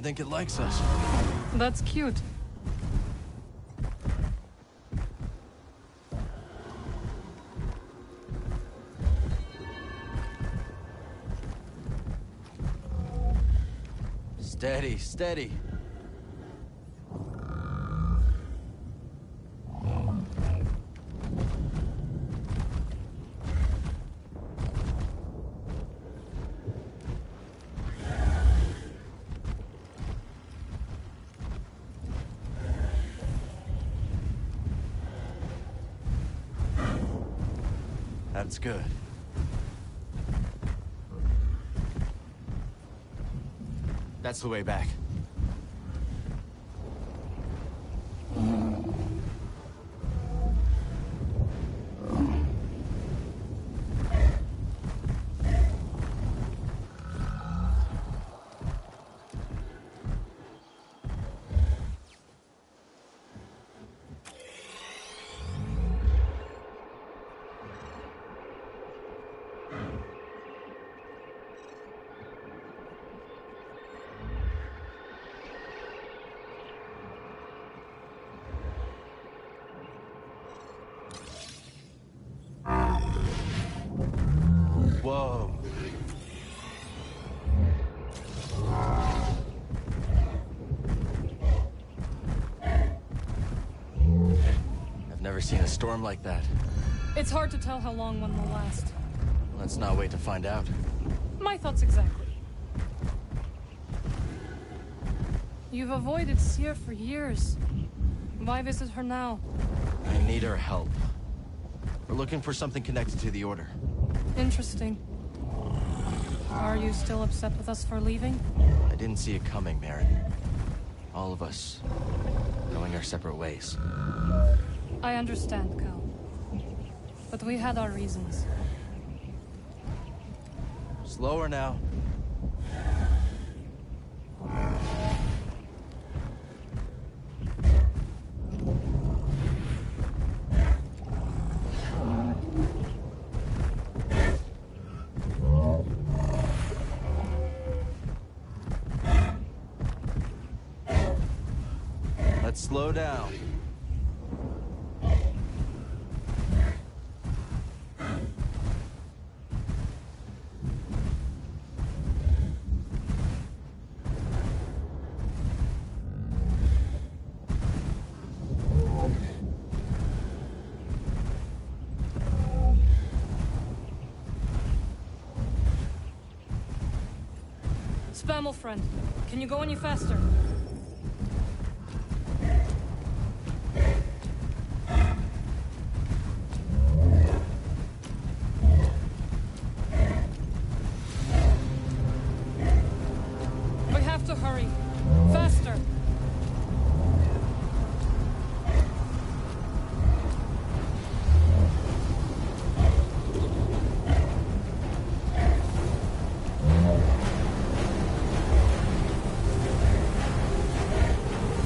think it likes us. That's cute. Steady, steady. That's good. That's the way back. Whoa. I've never seen a storm like that. It's hard to tell how long one will last. Let's not wait to find out. My thoughts exactly. You've avoided Seer for years. Why visit her now? I need her help. We're looking for something connected to the Order. Interesting. Are you still upset with us for leaving? I didn't see it coming, Merrin. All of us going our separate ways. I understand, Cal. But we had our reasons. Slower now. Let's slow down. Spammel friend, can you go any faster? We have to hurry. Faster!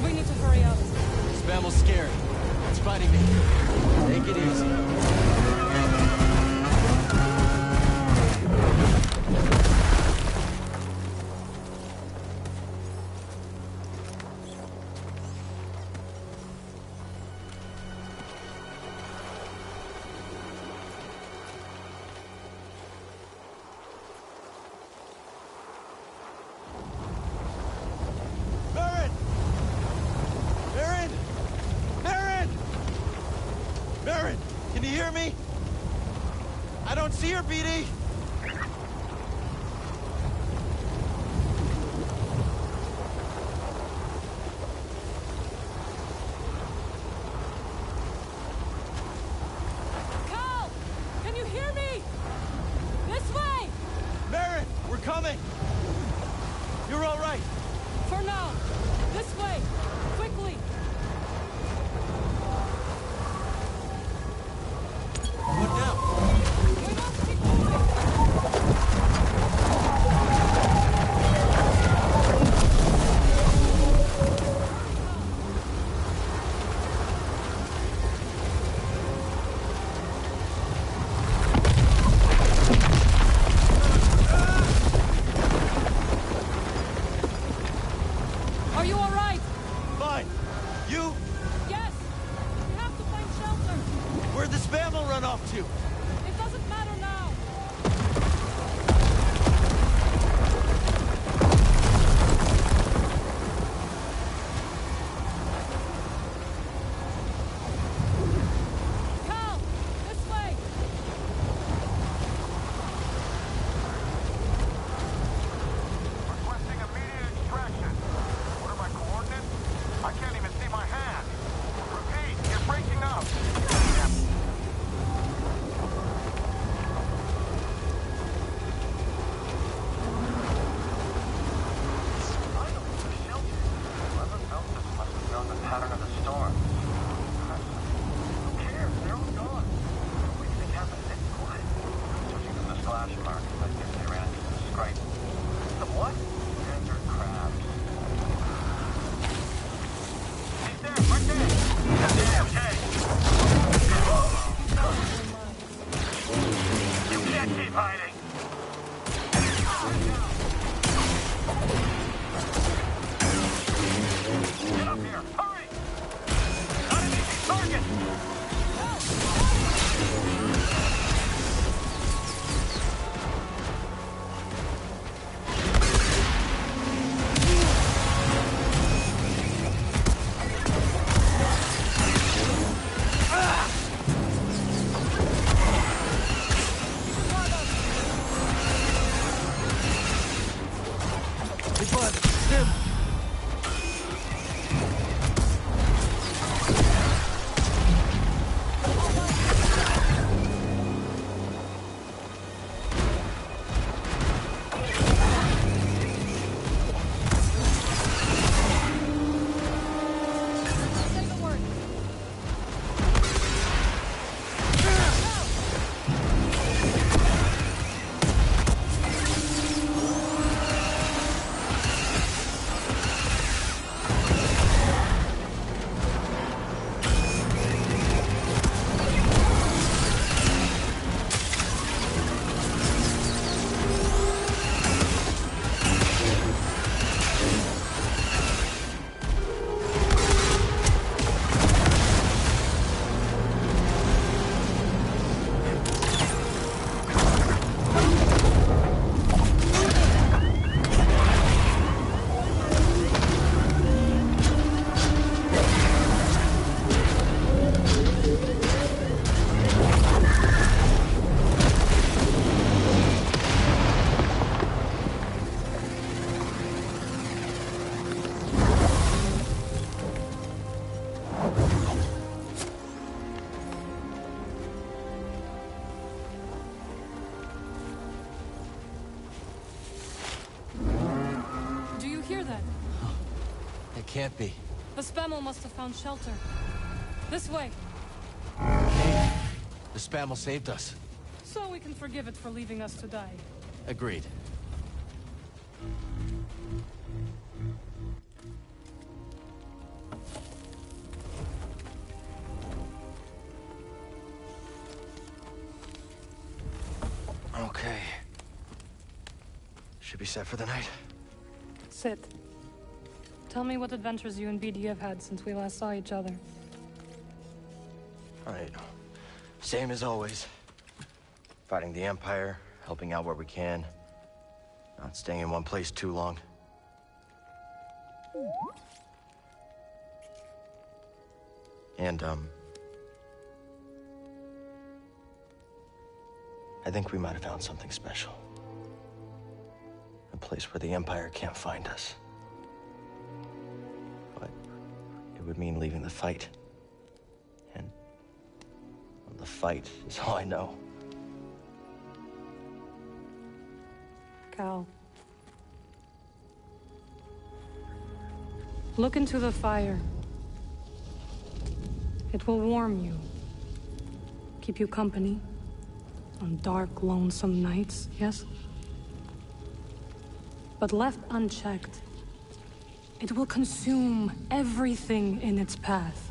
We need to hurry up. Spammel's scared. It's fighting me. Take it easy. Merrin! Merrin! Merrin! Merrin! Can you hear me? I don't see her, BD! Cal! Can you hear me? This way! Merrin! We're coming! You're all right! For now! This way! Quickly! What now? We must keep moving! Where'd the spam'll run off to? It doesn't matter now! Cal! This way! Requesting immediate extraction. What are my coordinates? I can't even see my hand. Repeat, you're breaking up. Finally, the shelter. Whoever built this must have known the pattern of the storm. Who cares? They're all gone. What do you think happened to this quiet? Switching from the splash marks, I think they ran into the scrape. The what? Desert crabs. He's there, right there. Okay. You can't keep hiding. Get up here, hurry! Not an easy target. Hey, bud, Tim! Say the word. Do you hear that? It can't be. The spam'll must have found shelter. This way, The spam'll saved us. so we can forgive it for leaving us to die. Agreed. Okay. Should be set for the night. Sit. Tell me what adventures you and BD have had since we last saw each other. Alright. Same as always. Fighting the Empire, helping out where we can. Not staying in one place too long. And, I think we might have found something special. A place where the Empire can't find us. But it would mean leaving the fight. And well, the fight is all I know. Cal. Look into the fire. It will warm you. Keep you company. On dark, lonesome nights, yes? But left unchecked, it will consume everything in its path.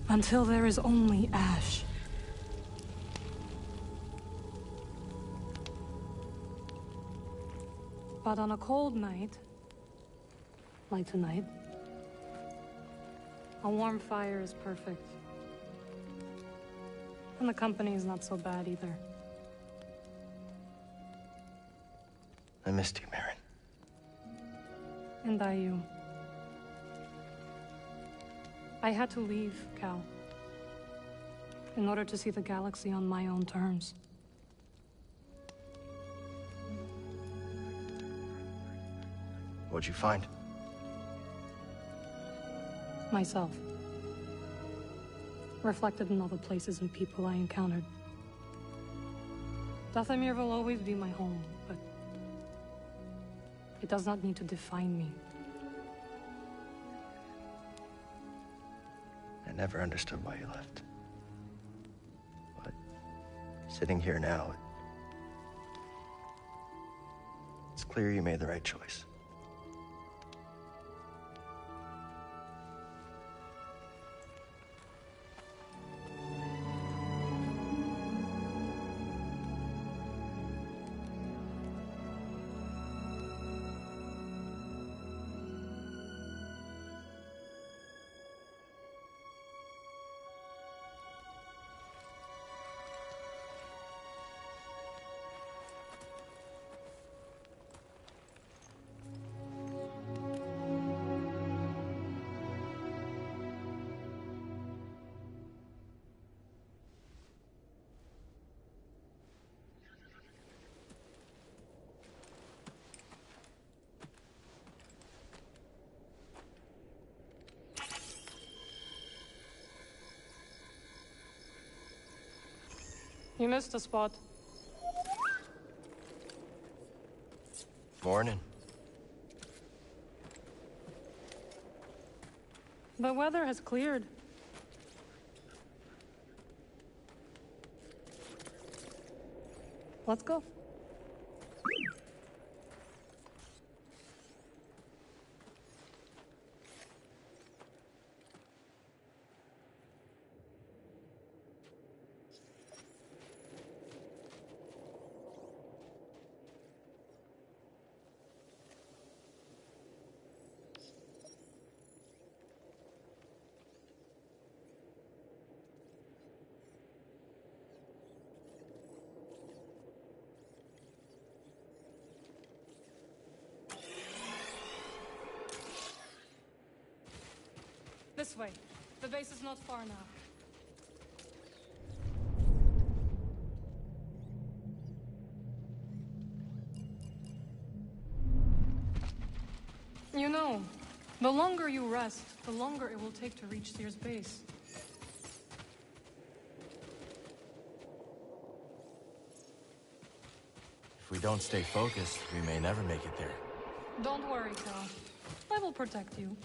Until there is only ash. But on a cold night, like tonight, a warm fire is perfect. And the company is not so bad either. I missed you, Marin. And I you. I had to leave, Cal. In order to see the galaxy on my own terms. What'd you find? Myself. Reflected in all the places and people I encountered. Dathomir will always be my home, but it does not need to define me. I never understood why you left. But sitting here now, it's clear you made the right choice. You missed a spot. Morning. The weather has cleared. Let's go. This way. The base is not far now. You know, the longer you rest, the longer it will take to reach Seer's base. If we don't stay focused, we may never make it there. Don't worry, Cal. I will protect you.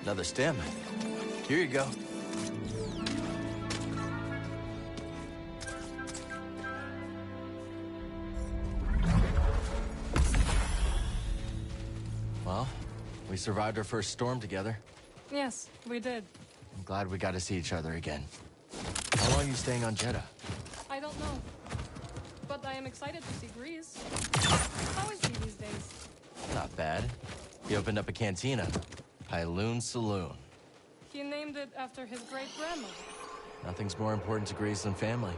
Another stem. Here you go. Well, we survived our first storm together. Yes, we did. I'm glad we got to see each other again. How long are you staying on Jeddah? I don't know. But I am excited to see Grease. How is he these days? Not bad. He opened up a cantina. Pyloon Saloon. He named it after his great-grandmother. Nothing's more important to Grease than family.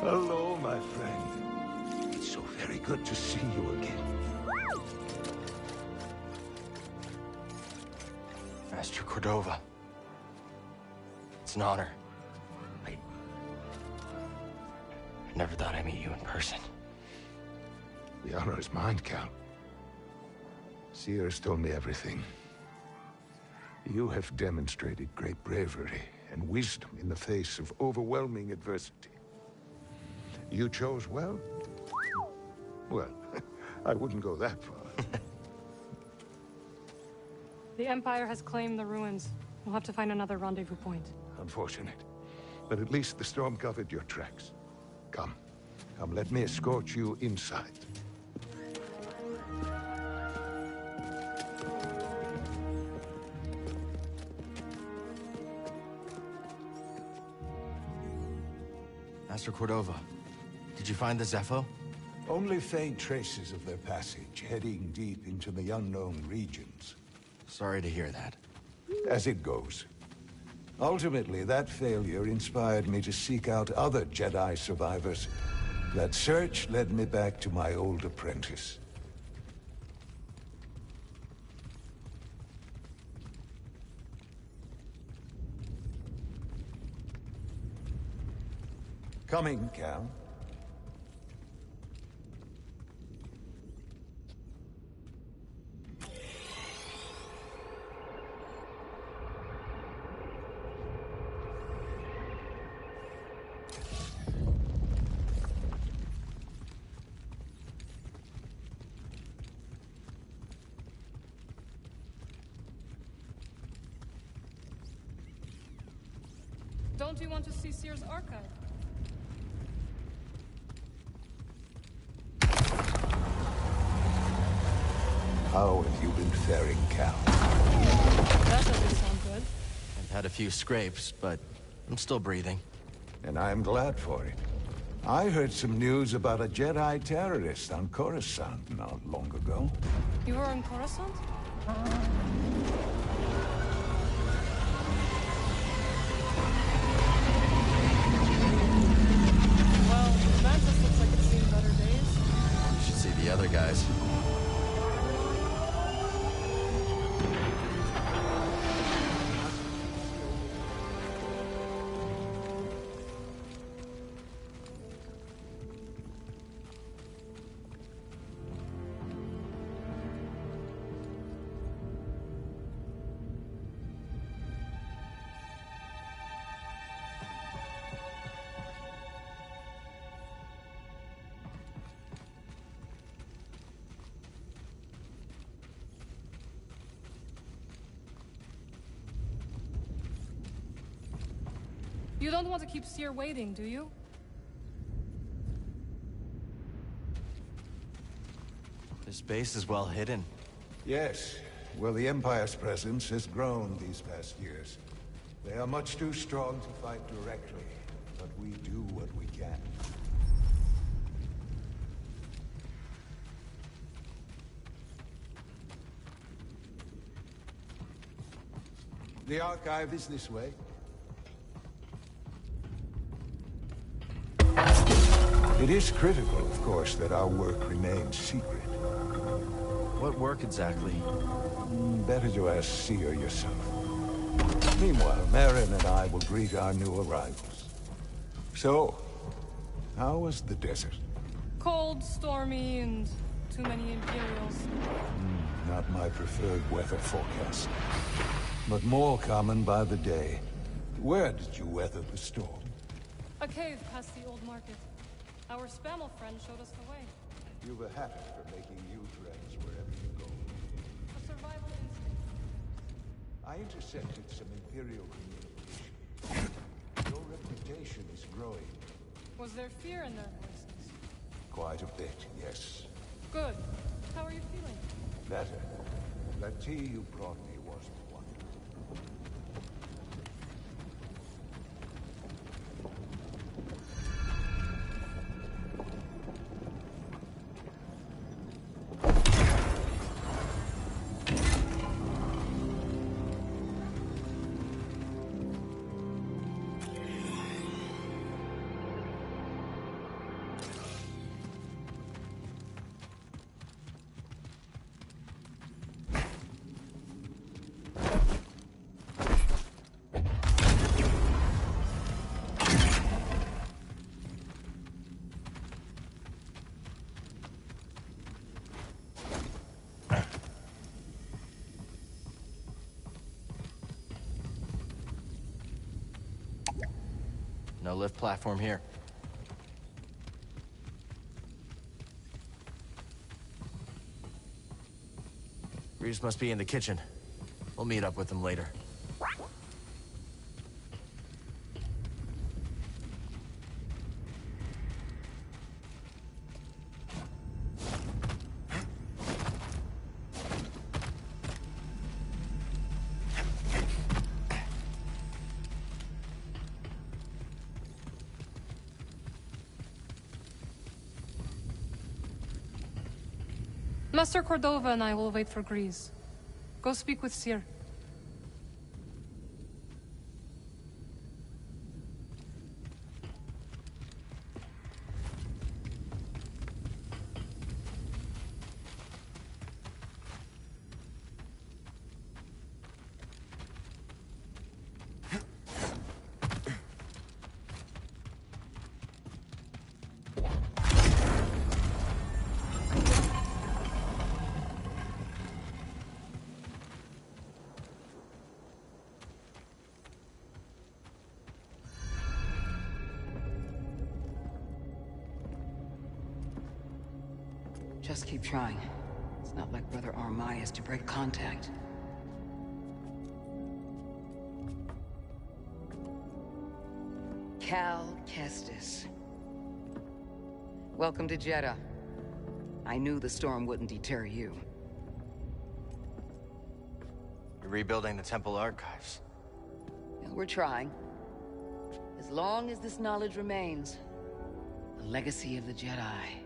Hello, my friend. It's so very good to see you again. Master Cordova. It's an honor. I never thought I'd meet you in person. The honor is mine, Cal. Seer has told me everything. You have demonstrated great bravery and wisdom in the face of overwhelming adversity. You chose well? Well, I wouldn't go that far. The Empire has claimed the ruins. We'll have to find another rendezvous point. Unfortunate. But at least the storm covered your tracks. Come. Come, let me escort you inside. Master Cordova, did you find the Zepho? Only faint traces of their passage, heading deep into the unknown regions. Sorry to hear that. As it goes. Ultimately, that failure inspired me to seek out other Jedi survivors. That search led me back to my old apprentice. Coming, Cal. Don't you want to see Seer's archive? How have you been faring, Cal? That doesn't sound good. I've had a few scrapes, but I'm still breathing. And I'm glad for it. I heard some news about a Jedi terrorist on Coruscant not long ago. You were in Coruscant? Well, Mantis looks like it's seen better days. You should see the other guys. You don't want to keep Seer waiting, do you? This base is well hidden. Yes. Well, the Empire's presence has grown these past years. They are much too strong to fight directly, but we do what we can. The archive is this way. It is critical, of course, that our work remains secret. What work exactly? Better to ask Seer yourself. Meanwhile, Marin and I will greet our new arrivals. So, how was the desert? Cold, stormy, and too many Imperials. Not my preferred weather forecast. But more common by the day. Where did you weather the storm? A cave past the old market. Our Spammel friend showed us the way. You've a habit for making new friends wherever you go. A survival instinct. I intercepted some Imperial communication. Your reputation is growing. Was there fear in their voices? Quite a bit, yes. Good. How are you feeling? Better. That tea you brought me was wonderful. No lift platform here. Reeves must be in the kitchen. We'll meet up with him later. Master Cordova and I will wait for Grease. Go speak with Seer. Just keep trying. It's not like Brother Armai is to break contact. Cal Kestis. Welcome to Jedi. I knew the storm wouldn't deter you. You're rebuilding the temple archives. And we're trying. As long as this knowledge remains, the legacy of the Jedi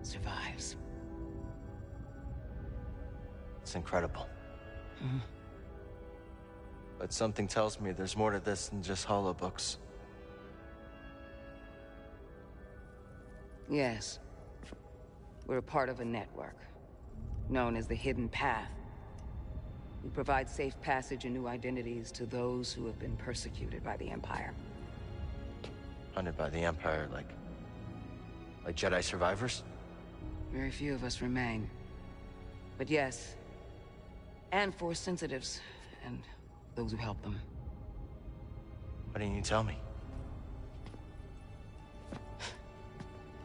survives. It's incredible. Mm-hmm. But something tells me there's more to this than just holobooks. Yes. We're a part of a network, known as the Hidden Path. We provide safe passage and new identities to those who have been persecuted by the Empire. Hunted by the Empire, like Jedi survivors? Very few of us remain. But yes, and Force sensitives, and those who help them. Why didn't you tell me?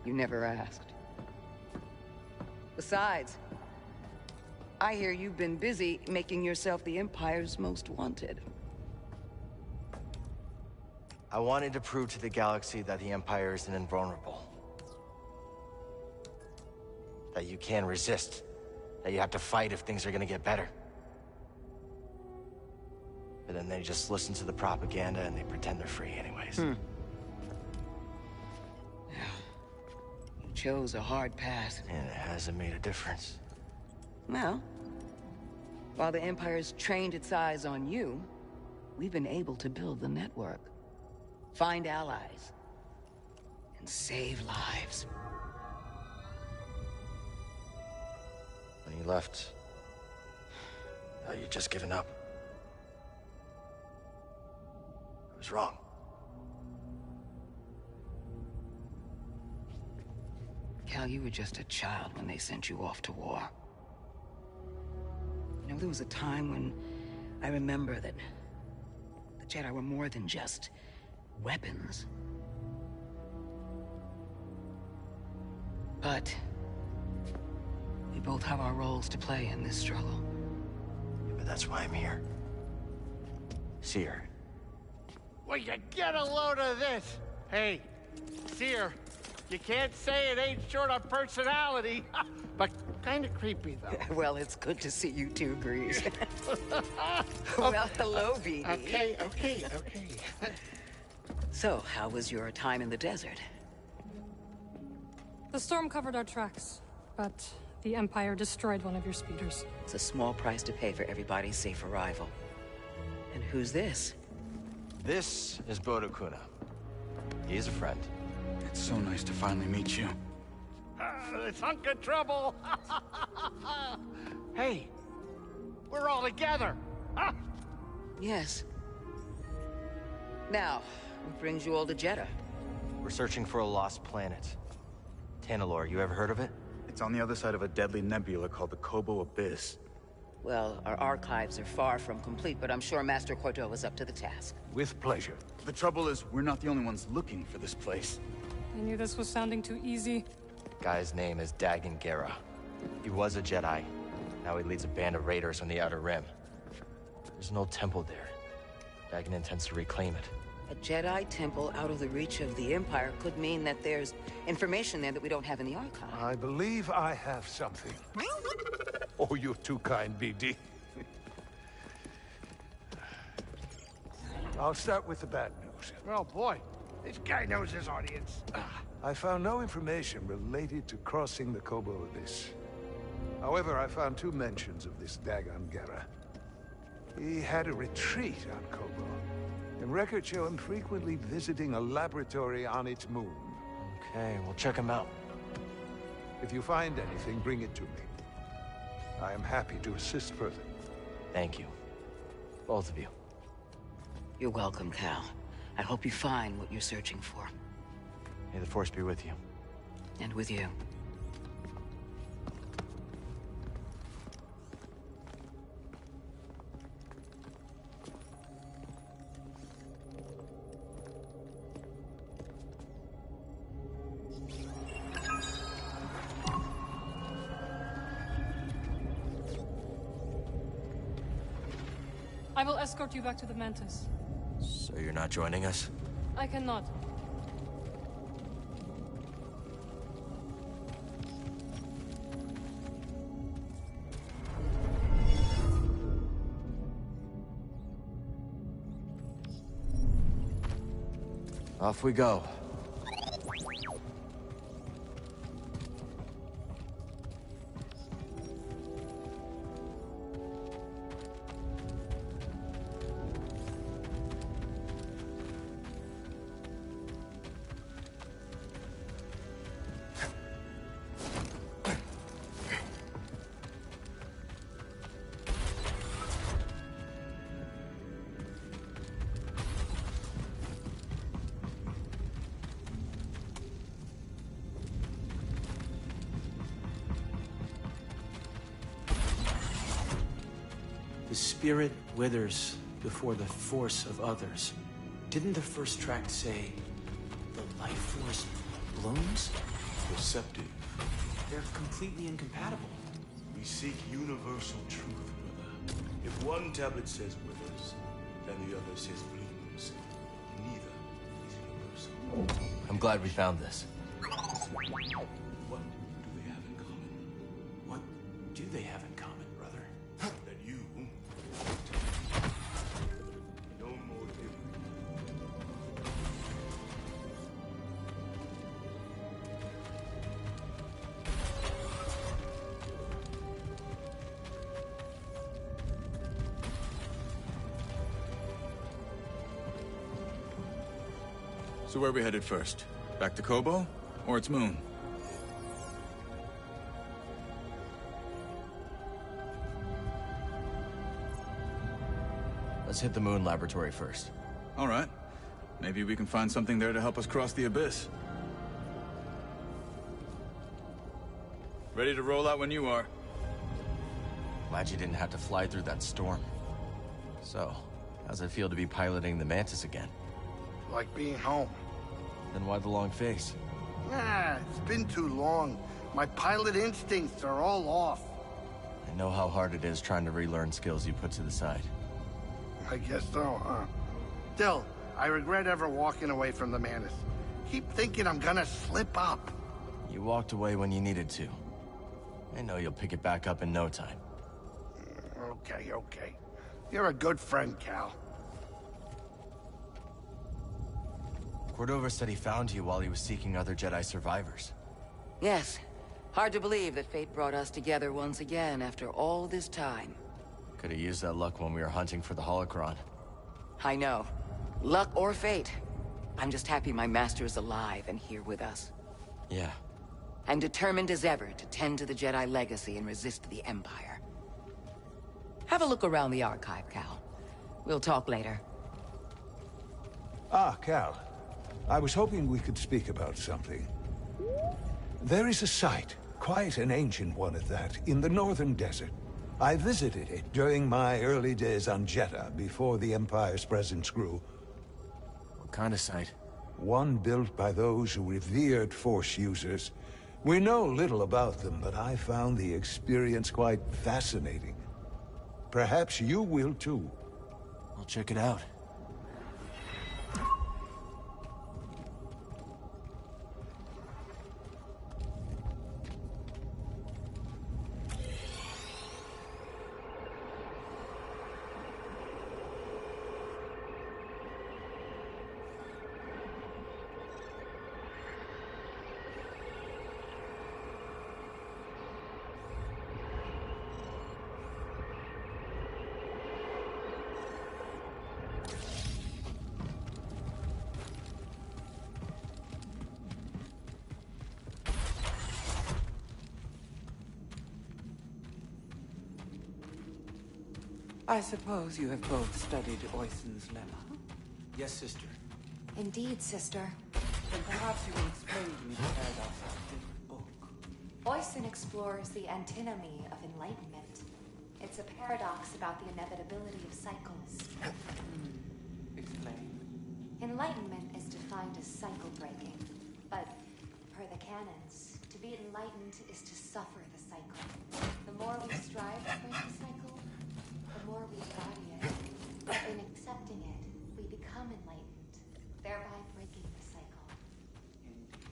You never asked. Besides, I hear you've been busy making yourself the Empire's most wanted. I wanted to prove to the galaxy that the Empire isn't invulnerable. That you can resist. That you have to fight if things are gonna get better. But then they just listen to the propaganda and they pretend they're free anyways. You chose a hard path. And it hasn't made a difference. Well, while the Empire's trained its eyes on you, we've been able to build the network. Find allies. And save lives. When you left, I thought you'd just given up. I was wrong. Cal, you were just a child when they sent you off to war. You know, there was a time when I remember that the Jedi were more than just weapons. But we both have our roles to play in this struggle. Yeah, but that's why I'm here. Seer. Well, you get a load of this. Hey, Seer, you can't say it ain't short of personality, but kind of creepy, though. Well, it's good to see you too, Grease. Well, hello, BD. Okay. So, how was your time in the desert? The storm covered our tracks, but the Empire destroyed one of your speeders. It's a small price to pay for everybody's safe arrival. And who's this? This is Bodo Kuna. He's a friend. It's so nice to finally meet you. This hunk of trouble. Hey, we're all together. Huh? Yes. Now, what brings you all to Jeddah? We're searching for a lost planet. Tanalorr, you ever heard of it? It's on the other side of a deadly nebula called the Kobo Abyss. Well, our archives are far from complete, but I'm sure Master Cordova's up to the task. With pleasure. The trouble is, we're not the only ones looking for this place. I knew this was sounding too easy. Guy's name is Dagan Gera. He was a Jedi. Now he leads a band of raiders on the Outer Rim. There's an old temple there. Dagan intends to reclaim it. A Jedi temple out of the reach of the Empire could mean that there's information there that we don't have in the archive. I believe I have something. Oh, you're too kind, BD. I'll start with the bad news. Oh boy, this guy knows his audience. I found no information related to crossing the Kobo Abyss. However, I found 2 mentions of this Dagan Gera. He had a retreat on Kobo, and records show him frequently visiting a laboratory on its moon. Okay, we'll check him out. If you find anything, bring it to me. I am happy to assist further. Thank you. Both of you. You're welcome, Cal. I hope you find what you're searching for. May the Force be with you. And with you. I will escort you back to the Mantis. So you're not joining us? I cannot. Off we go. The spirit withers before the force of others. Didn't the first tract say, the life force blooms? Receptive. They're completely incompatible. We seek universal truth, brother. If one tablet says withers, and the other says blooms, neither is universal. I'm glad we found this. What do they have in common? What do they have in common, brother? That you no more different. So where are we headed first? Back to Kobo? Or its moon? Let's hit the moon laboratory first. All right. Maybe we can find something there to help us cross the abyss. Ready to roll out when you are. Glad you didn't have to fly through that storm. So, how's it feel to be piloting the Mantis again? Like being home. Then why the long face? Nah, it's been too long. My pilot instincts are all off. I know how hard it is trying to relearn skills you put to the side. I guess so, huh? Still, I regret ever walking away from the Mantis. Keep thinking I'm gonna slip up. You walked away when you needed to. I know you'll pick it back up in no time. Okay, okay. You're a good friend, Cal. Cordova said he found you while he was seeking other Jedi survivors. Yes. Hard to believe that fate brought us together once again after all this time. Could have used that luck when we were hunting for the holocron. I know. Luck or fate. I'm just happy my master is alive and here with us. Yeah. I'm determined as ever to tend to the Jedi legacy and resist the Empire. Have a look around the archive, Cal. We'll talk later. Ah, Cal. I was hoping we could speak about something. There is a site, quite an ancient one at that, in the northern desert. I visited it during my early days on Jeddah, before the Empire's presence grew. What kind of site? One built by those who revered Force users. We know little about them, but I found the experience quite fascinating. Perhaps you will too. I'll check it out. I suppose you have both studied Oisin's lemma? Yes, sister. Indeed, sister. Then perhaps you will explain to me the paradox of the fifth book. Oisin explores the antinomy of enlightenment. It's a paradox about the inevitability of cycles. Explain. Enlightenment is defined as cycle breaking, but per the canons, to be enlightened is to suffer the cycle. The more we strive to break the cycle, the more we embody it. But in accepting it, we become enlightened, thereby breaking the cycle. Indeed.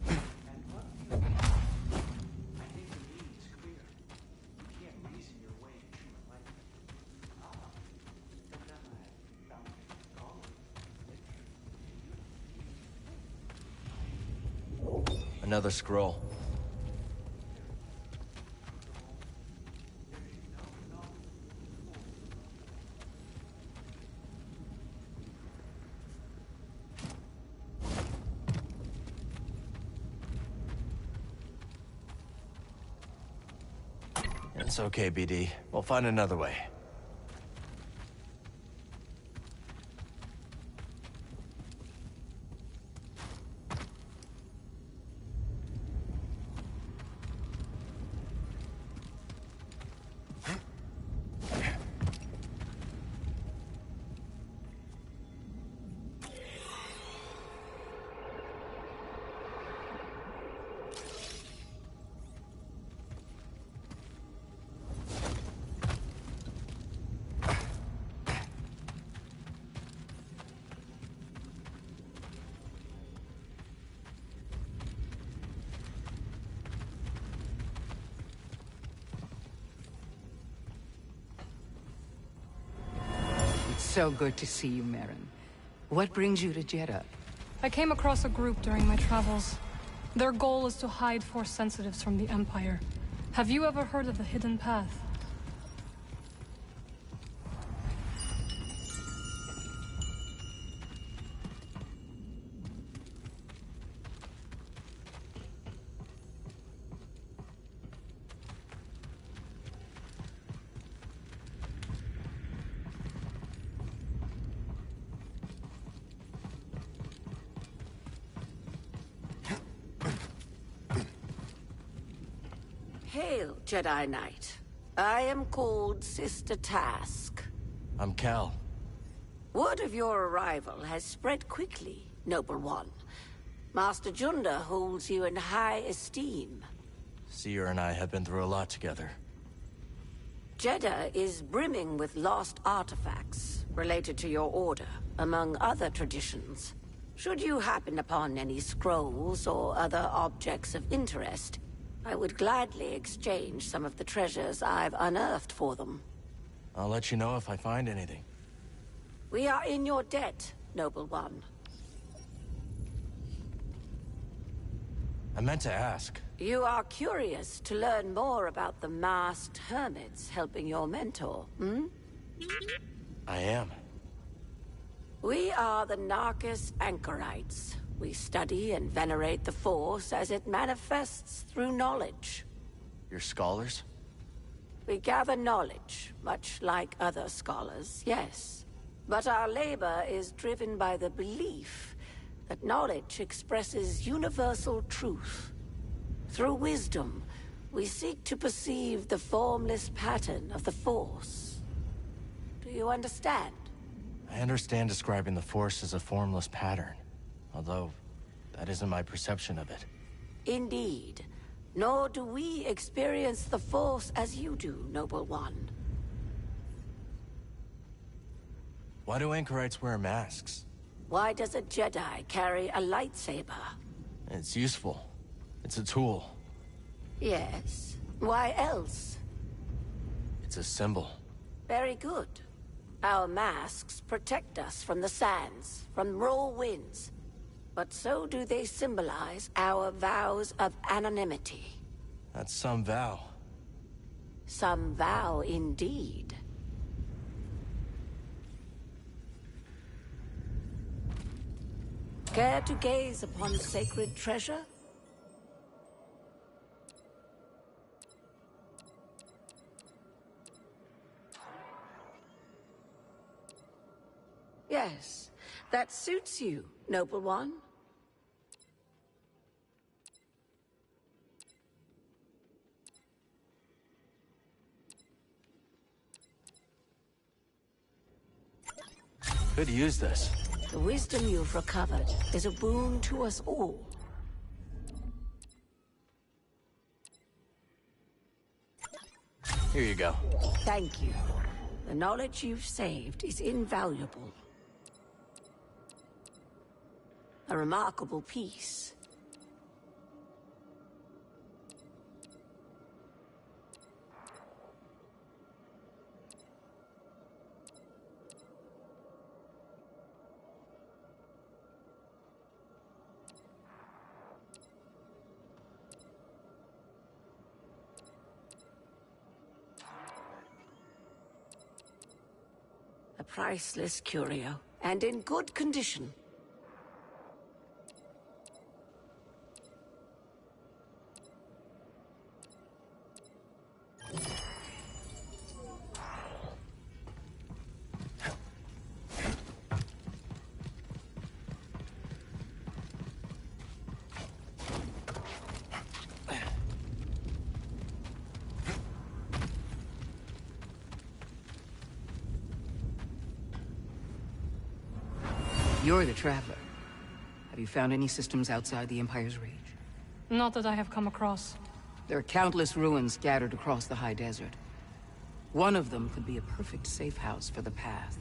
And what do you mean? I think the meaning is clear. You can't reason your way to true enlightenment. But then I found it scholarly. Another scroll. It's okay, BD. We'll find another way. So good to see you, Merrin. What brings you to Jeddah? I came across a group during my travels. Their goal is to hide Force sensitives from the Empire. Have you ever heard of the Hidden Path? Hail, Jedi Knight. I am called Sister Task. I'm Cal. Word of your arrival has spread quickly, Noble One. Master Junda holds you in high esteem. Seer and I have been through a lot together. Jeddah is brimming with lost artifacts related to your order, among other traditions. Should you happen upon any scrolls or other objects of interest, I would gladly exchange some of the treasures I've unearthed for them. I'll let you know if I find anything. We are in your debt, Noble One. I meant to ask. You are curious to learn more about the masked hermits helping your mentor, hmm? I am. We are the Narcus Anchorites. We study and venerate the Force as it manifests through knowledge. You're scholars? We gather knowledge, much like other scholars, yes. But our labor is driven by the belief that knowledge expresses universal truth. Through wisdom, We seek to perceive the formless pattern of the Force. Do you understand? I understand describing the Force as a formless pattern, although that isn't my perception of it. Indeed. Nor do we experience the Force as you do, Noble One. Why do anchorites wear masks? Why does a Jedi carry a lightsaber? It's useful. It's a tool. Yes. Why else? It's a symbol. Very good. Our masks protect us from the sands, from raw winds. But so do they symbolize our vows of anonymity. That's some vow. Some vow indeed. Care to gaze upon sacred treasure? Yes, that suits you, Noble One. Could use this. The wisdom you've recovered is a boon to us all. Here you go. Thank you. The knowledge you've saved is invaluable. A remarkable piece. A priceless curio, and in good condition. You're the Traveler. Have you found any systems outside the Empire's reach? Not that I have come across. There are countless ruins scattered across the high desert. One of them could be a perfect safe house for the Path.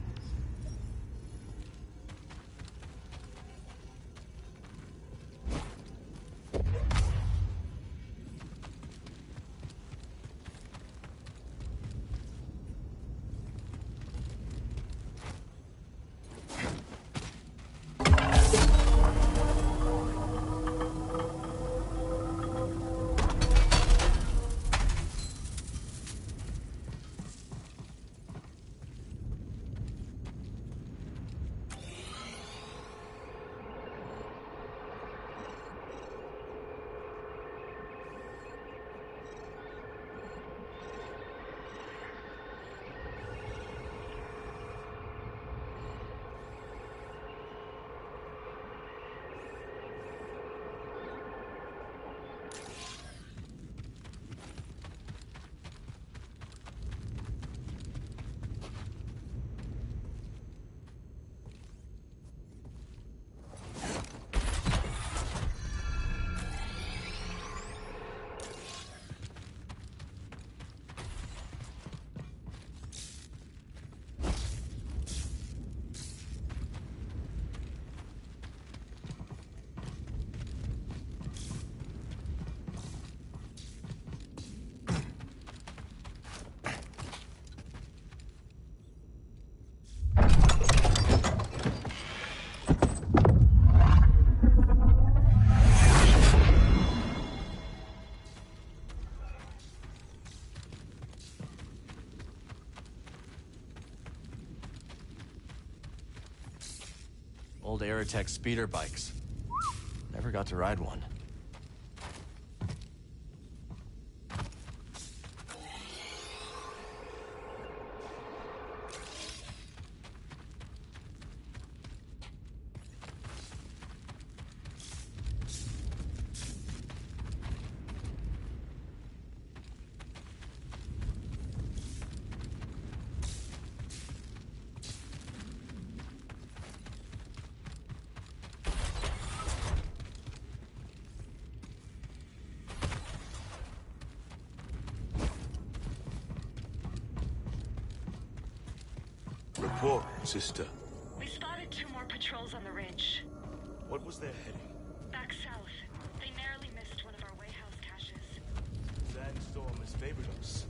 Old Aerotech speeder bikes. Never got to ride one. report, sister? We spotted 2 more patrols on the ridge. What was their heading? Back south. They narrowly missed one of our wayhouse caches. Sandstorm has favored us.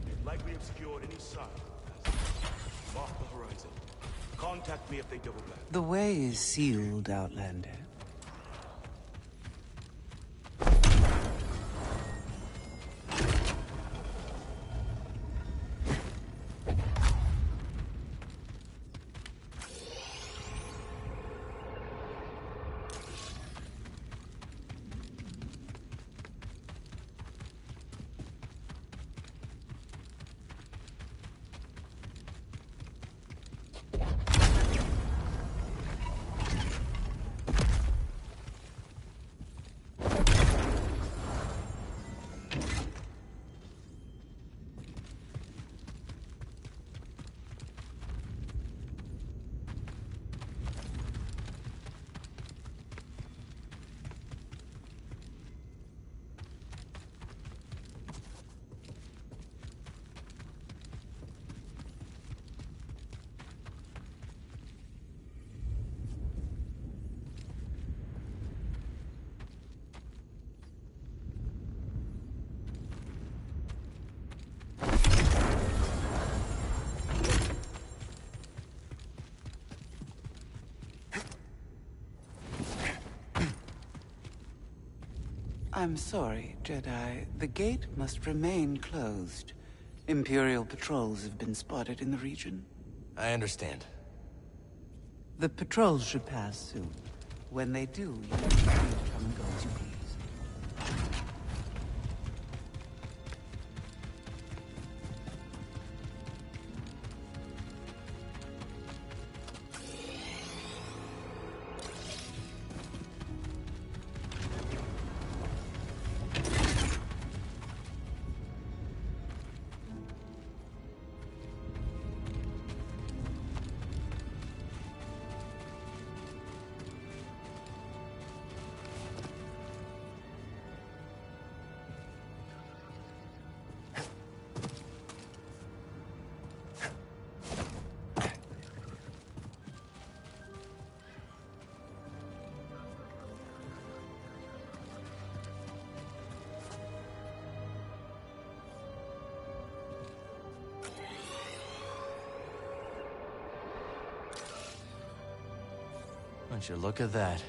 They've likely obscured any sign. Mark the horizon. Contact me if they double back. The way is sealed, Outlander. I'm sorry, Jedi. The gate must remain closed. Imperial patrols have been spotted in the region. I understand. The patrols should pass soon. When they do, you are free to come and go as you please. Won't you look at that?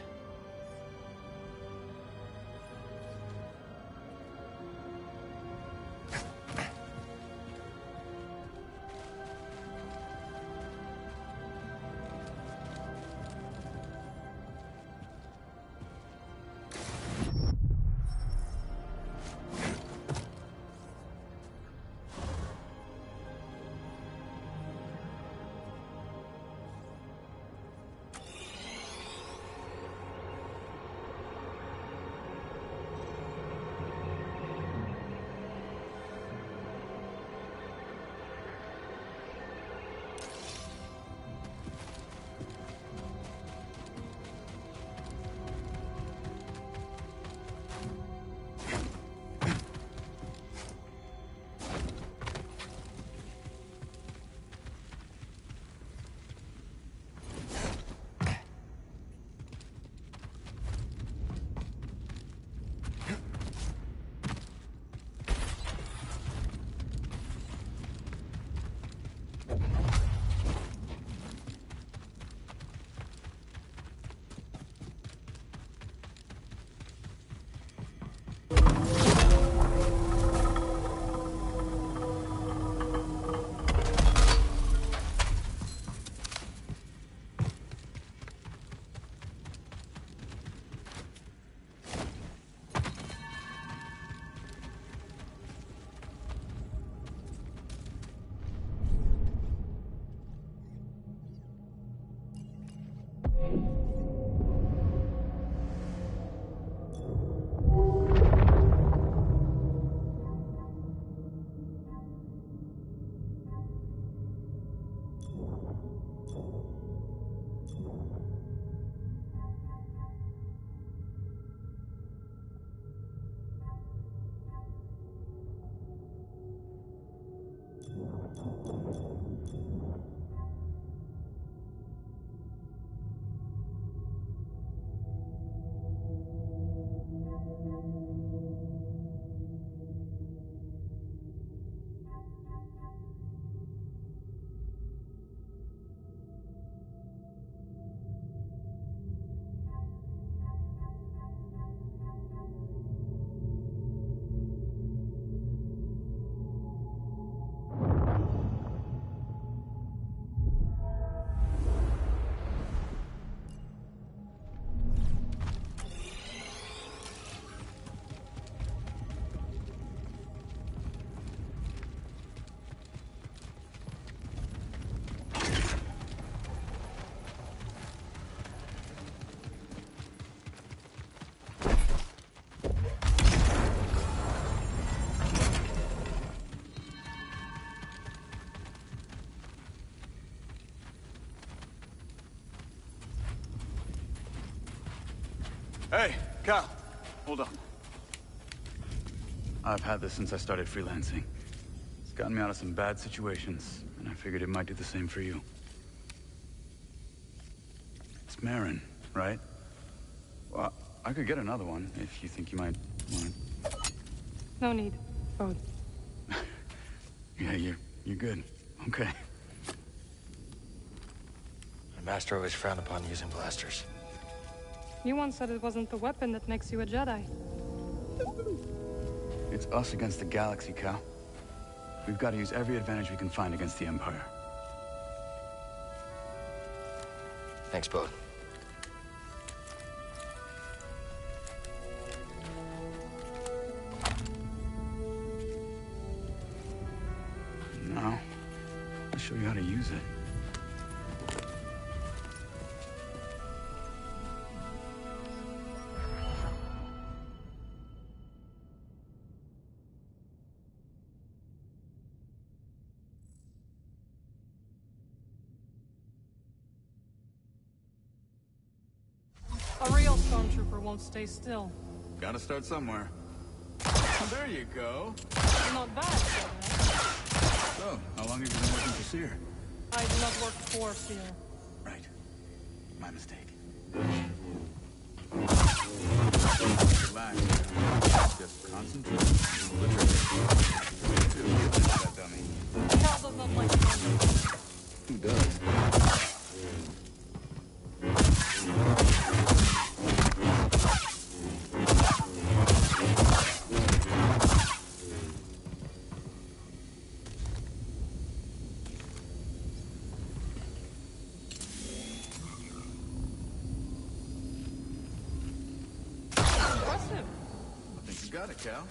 Hey, Cal. Hold on. I've had this since I started freelancing. It's gotten me out of some bad situations, and I figured it might do the same for you. It's Marin, right? Well, I could get another one if you think you might want it. No need. Bode. Yeah, you're good. Okay. My master always frowned upon using blasters. You once said it wasn't the weapon that makes you a Jedi. It's us against the galaxy, Cal. We've got to use every advantage we can find against the Empire. Thanks, Bode. Now, I'll show you how to use it. A real stormtrooper won't stay still. Gotta start somewhere. There you go. Not bad, Jedi. So, how long have you been working for Seer? I do not work for fear. Right. My mistake. Relax. Just concentrate. That dummy. Cal does not like fun. Who does? Impressive. I think you got it, Cal.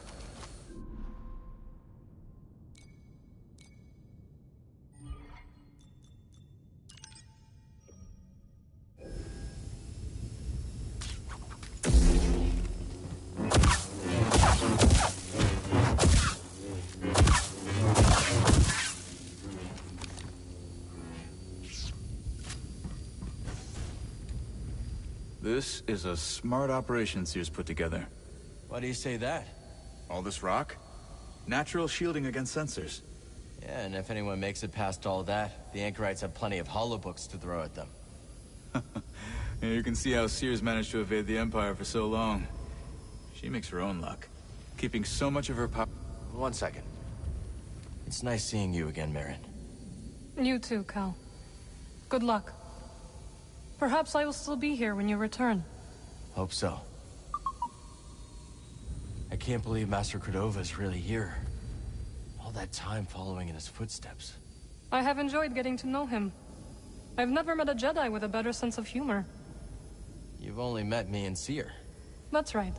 This is a smart operation Seer's put together. Why do you say that? All this rock? Natural shielding against sensors. Yeah, and if anyone makes it past all that, the Anchorites have plenty of holobooks to throw at them. Yeah, you can see how Seer's managed to evade the Empire for so long. She makes her own luck, keeping so much of her power. 1 second. It's nice seeing you again, Marin. You too, Cal. Good luck. Perhaps I will still be here when you return. Hope so. I can't believe Master Cordova is really here. All that time following in his footsteps. I have enjoyed getting to know him. I've never met a Jedi with a better sense of humor. You've only met me and Seer. That's right.